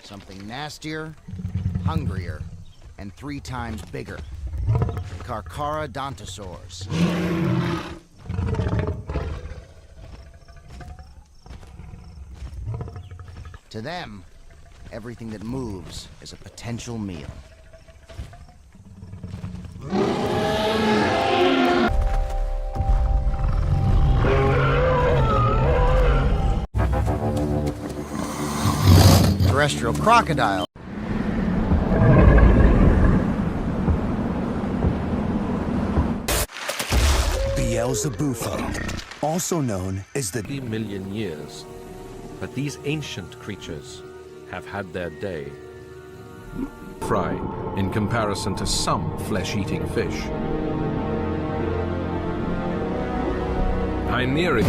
Something nastier, hungrier, and 3 times bigger. The Carcharodontosaurs. To them, everything that moves is a potential meal. Terrestrial crocodile. Beelzebufo, also known as the 3 million years. But these ancient creatures have had their day. Fry, in comparison to some flesh-eating fish. Hyneria.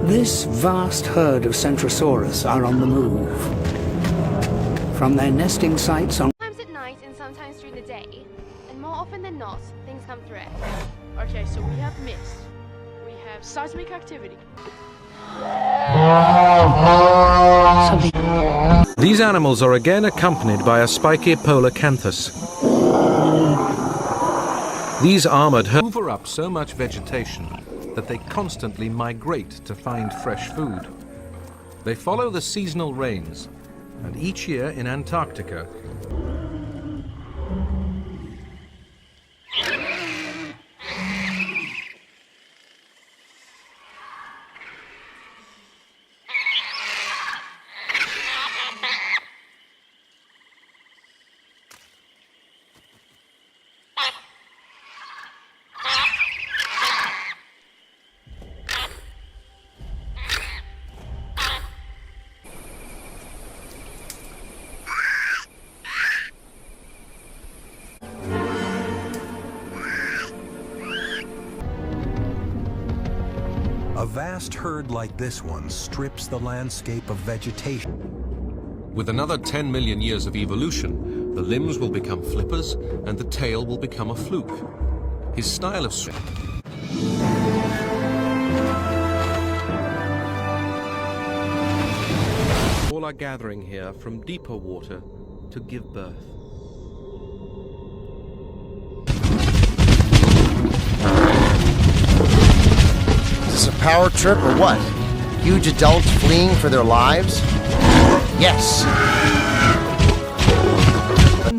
This vast herd of Centrosaurus are on the move. From their nesting sites on... Sometimes at night and sometimes during the day, and more often than not, things come through it. Okay, so we have mist. We have seismic activity. These animals are again accompanied by a spiky Polacanthus. These armored herds hoover up so much vegetation that they constantly migrate to find fresh food. They follow the seasonal rains, and each year in Antarctica, A vast herd like this one strips the landscape of vegetation. with another 10 million years of evolution, the limbs will become flippers and the tail will become a fluke. His style of swim. All are gathering here from deeper water to give birth. Is this a power trip or what? Huge adults fleeing for their lives? Yes!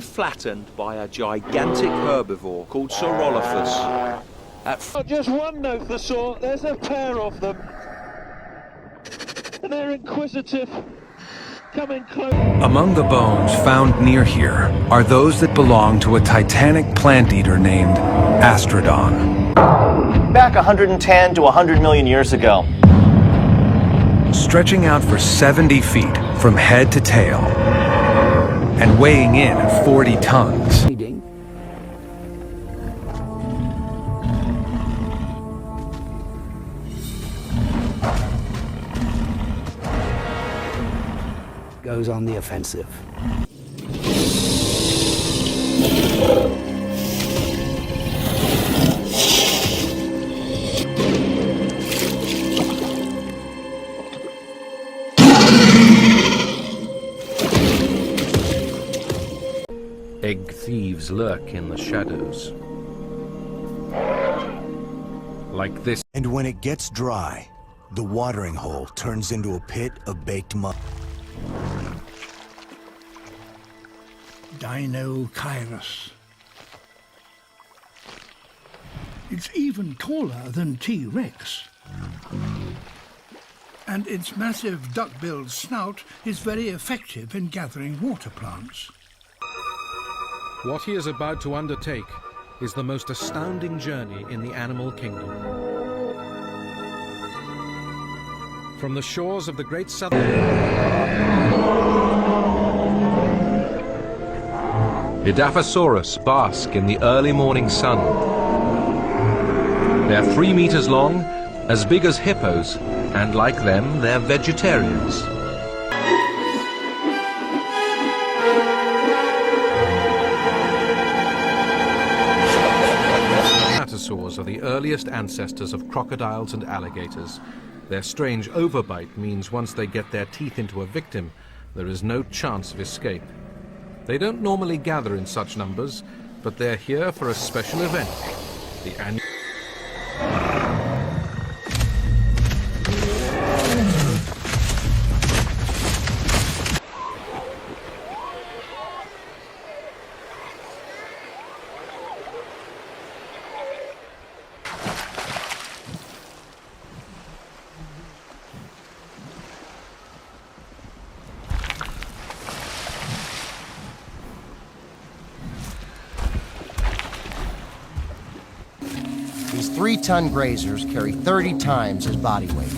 Flattened by a gigantic herbivore called Saurolophus. Not just one Nothosaur, there's a pair of them. And they're inquisitive, coming close. Among the bones found near here are those that belong to a titanic plant eater named Astrodon. Back 110 to 100 million years ago. Stretching out for 70 feet from head to tail, and weighing in at 40 tons. Goes on the offensive. Egg thieves lurk in the shadows. Like this. And when it gets dry, the watering hole turns into a pit of baked mud. Dinheirosaurus. It's even taller than T-Rex. And its massive duck-billed snout is very effective in gathering water plants. What he is about to undertake is the most astounding journey in the animal kingdom. From the shores of the great southern... Edaphosaurus bask in the early morning sun. They're 3 meters long, as big as hippos, and like them, they're vegetarians. dinosaurs are the earliest ancestors of crocodiles and alligators. Their strange overbite means once they get their teeth into a victim, there is no chance of escape. They don't normally gather in such numbers, but they're here for a special event, the annual... These 3-ton grazers carry 30 times his body weight.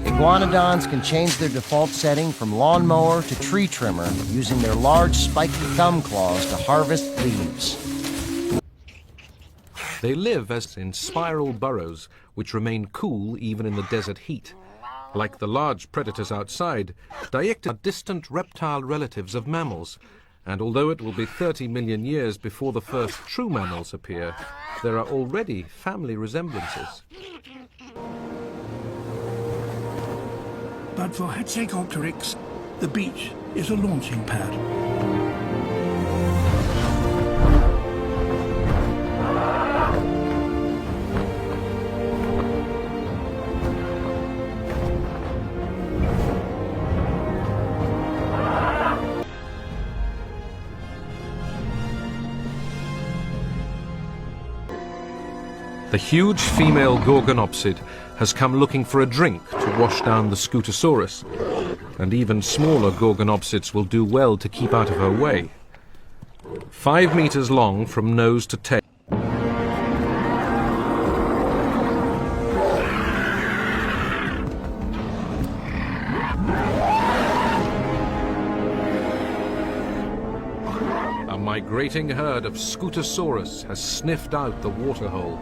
Iguanodons can change their default setting from lawnmower to tree trimmer using their large spiky thumb claws to harvest leaves. They live as in spiral burrows, which remain cool even in the desert heat. Like the large predators outside, Dictyostega are distant reptile relatives of mammals, and although it will be 30 million years before the first true mammals appear, there are already family resemblances. But for Hatzegopteryx, the beach is a launching pad. The huge female Gorgonopsid has come looking for a drink to wash down the Scutosaurus, and even smaller Gorgonopsids will do well to keep out of her way. 5 meters long from nose to tail. A migrating herd of Scutosaurus has sniffed out the waterhole.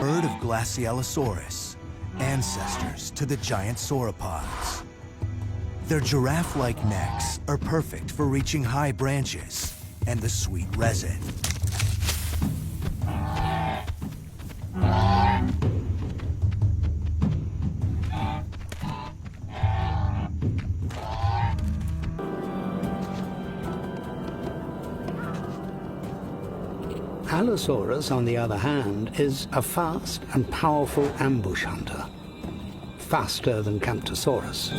Herd of Glacialosaurus, ancestors to the giant sauropods. Their giraffe-like necks are perfect for reaching high branches and the sweet resin. Allosaurus, on the other hand, is a fast and powerful ambush hunter, faster than Camptosaurus.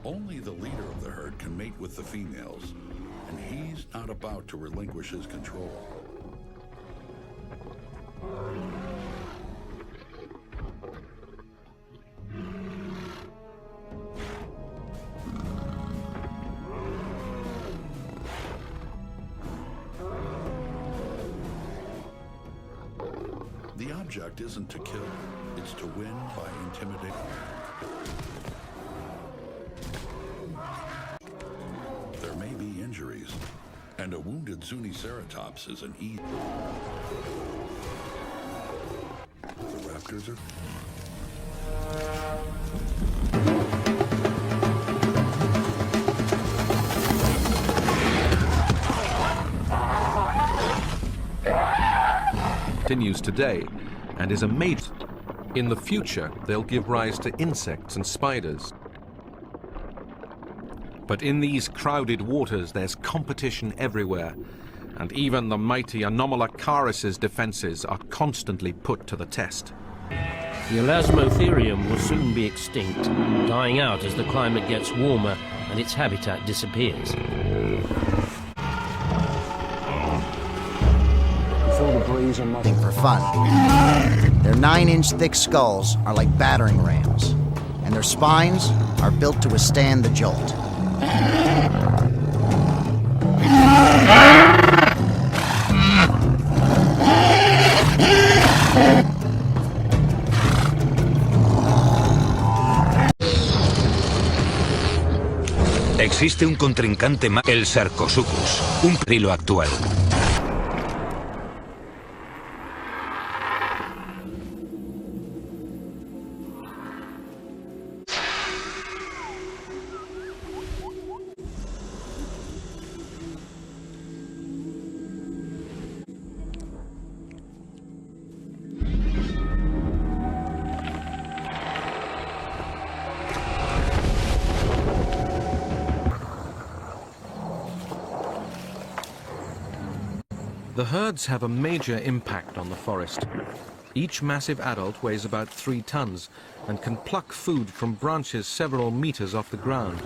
Only the leader of the herd can mate with the females, and he's not about to relinquish his control. The object isn't to kill, it's to win by intimidating. There may be injuries, and a wounded Zuniceratops is an easy. The raptors are... Continues today and is a mate. In the future, they'll give rise to insects and spiders. But in these crowded waters, there's competition everywhere, and even the mighty Anomalocaris' defenses are constantly put to the test. The Elasmotherium will soon be extinct, dying out as the climate gets warmer and its habitat disappears. Before the breeze For fun. Their 9-inch thick skulls are like battering rams, and their spines are built to withstand the jolt. Existe un contrincante más, el Sarcosuchus, un peligro actual. The herds have a major impact on the forest. Each massive adult weighs about 3 tons and can pluck food from branches several meters off the ground.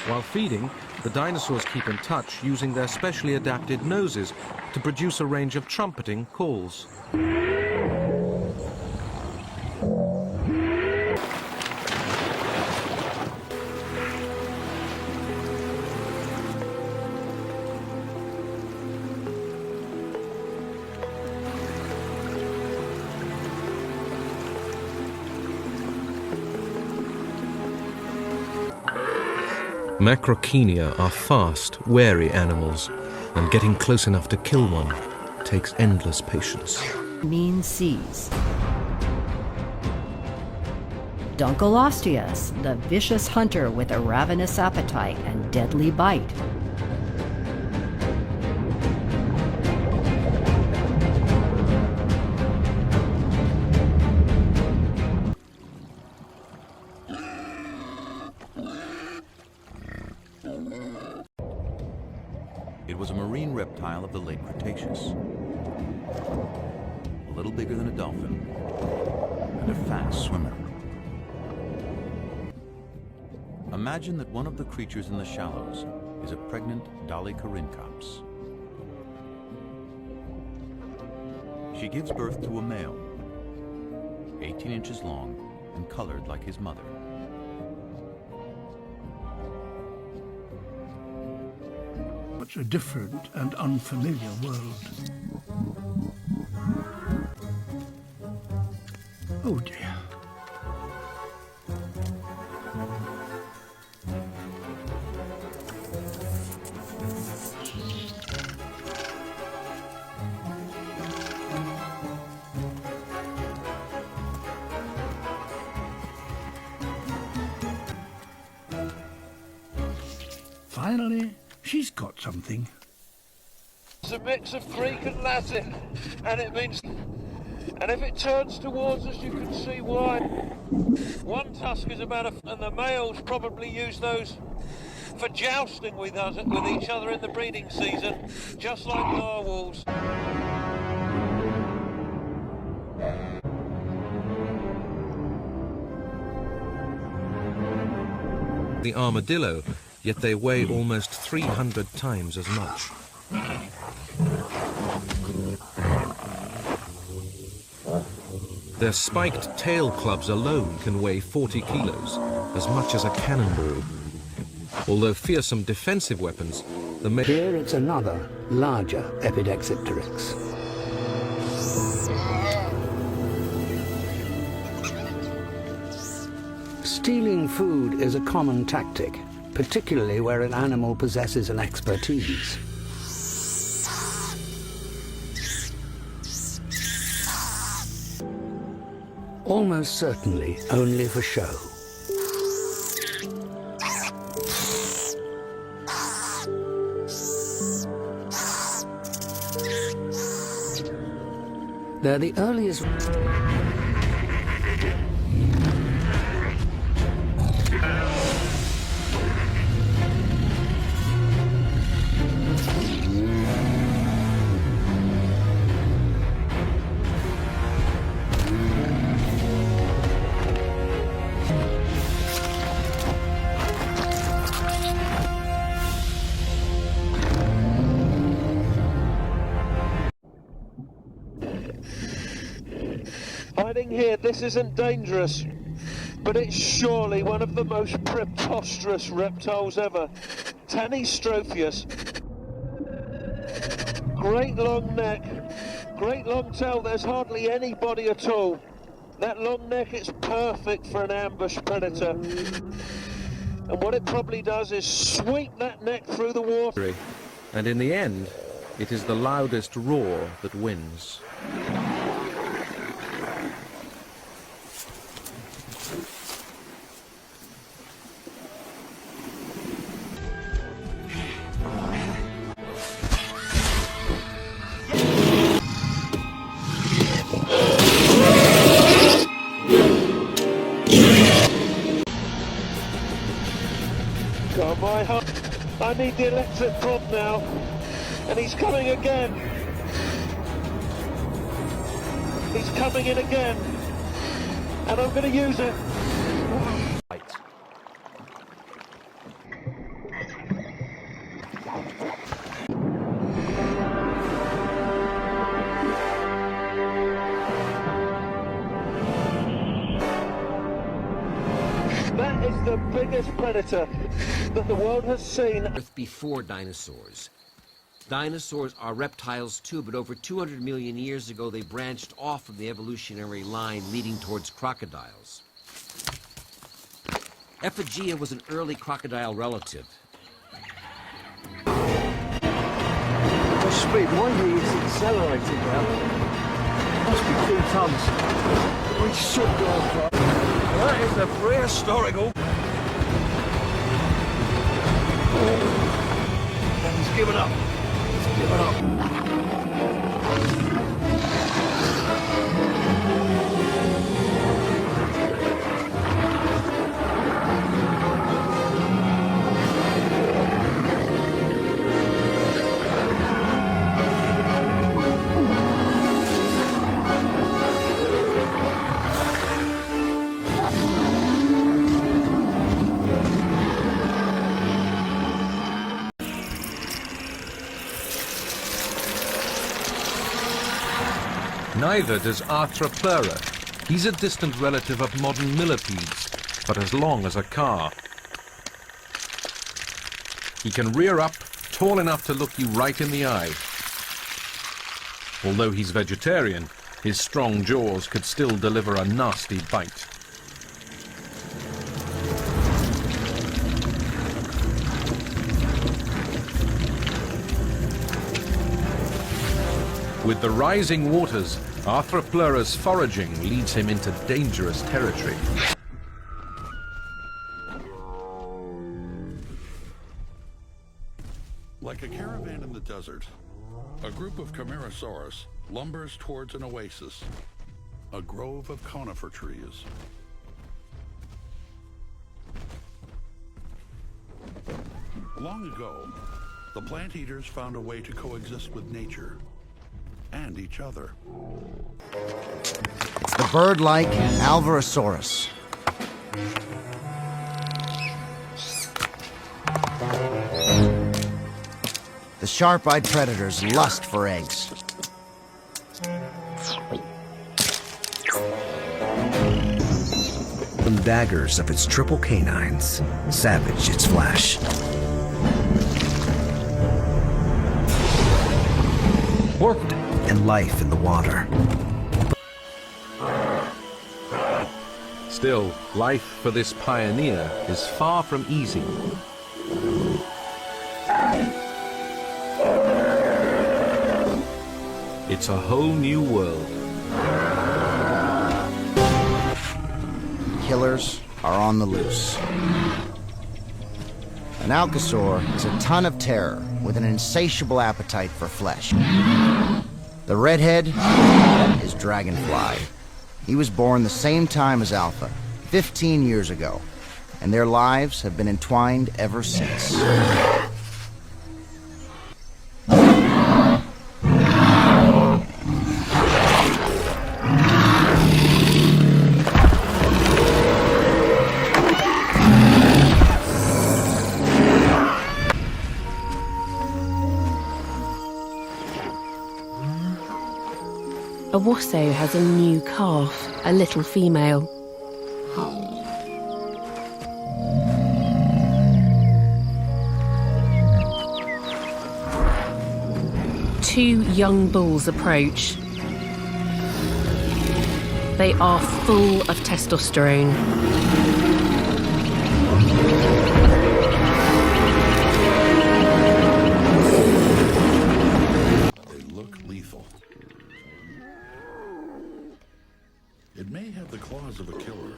While feeding, the dinosaurs keep in touch using their specially adapted noses to produce a range of trumpeting calls. Macrocenia are fast, wary animals, and getting close enough to kill one takes endless patience. Mean seas. Aerosteon, the vicious hunter with a ravenous appetite and deadly bite. It was a marine reptile of the late Cretaceous. A little bigger than a dolphin, and a fast swimmer. Imagine that one of the creatures in the shallows is a pregnant Dolichorhynchops. She gives birth to a male, 18 inches long and colored like his mother. Such a different and unfamiliar world. Oh dear. Finally, she's got something. It's a mix of Greek and Latin, and it means... And if it turns towards us, you can see why. One tusk is about and the males probably use those for jousting with each other in the breeding season, just like narwhals. The armadillo, yet they weigh almost 300 times as much. Their spiked tail clubs alone can weigh 40 kilos, as much as a cannonball. Although fearsome defensive weapons, Here it's another, larger Epidexipteryx. Stealing food is a common tactic, particularly where an animal possesses an expertise. Almost certainly only for show. They're the earliest... Hiding here, this isn't dangerous, but it's surely one of the most preposterous reptiles ever. Tanystropheus. Great long neck, great long tail, there's hardly any body at all. That long neck is perfect for an ambush predator. And what it probably does is sweep that neck through the water. And in the end, it is the loudest roar that wins. I need the electric prod now, and he's coming again. He's coming in again, and I'm going to use it. That is the biggest predator that the world has seen. Before dinosaurs. Dinosaurs are reptiles too, but over 200 million years ago they branched off from the evolutionary line leading towards crocodiles. Ephygia was an early crocodile relative. The speed, wonder he's accelerated now. Must be 2 tons. We should go for it. That is a prehistorical. He's given up. He's given up. Neither does Arthropleura. He's a distant relative of modern millipedes, but as long as a car. He can rear up, tall enough to look you right in the eye. Although he's vegetarian, his strong jaws could still deliver a nasty bite. With the rising waters, Arthropleura's foraging leads him into dangerous territory. Like a caravan in the desert, a group of Chimerosaurus lumbers towards an oasis, a grove of conifer trees. Long ago, the plant eaters found a way to coexist with nature and each other. It's the bird-like Alvarezsaurus. The sharp-eyed predators lust for eggs. From daggers of its triple canines, savage its flash. Warped and life in the water. Still, life for this pioneer is far from easy. It's a whole new world. Killers are on the loose. An Allocasaur is a ton of terror with an insatiable appetite for flesh. The redhead is Dragonfly. He was born the same time as Alpha, 15 years ago, and their lives have been entwined ever since. A wasso has a new calf, a little female. Two young bulls approach. They are full of testosterone. They look lethal. It may have the claws of a killer,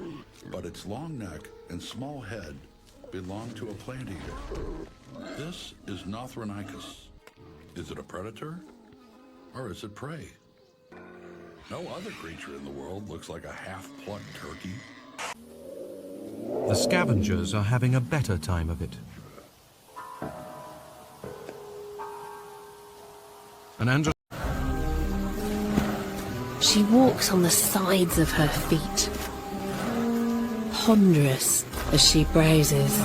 but its long neck and small head belong to a plant eater. This is Nothosaurus. Is it a predator, or is it prey? No other creature in the world looks like a half-plucked turkey. The scavengers are having a better time of it. She walks on the sides of her feet, ponderous as she browses.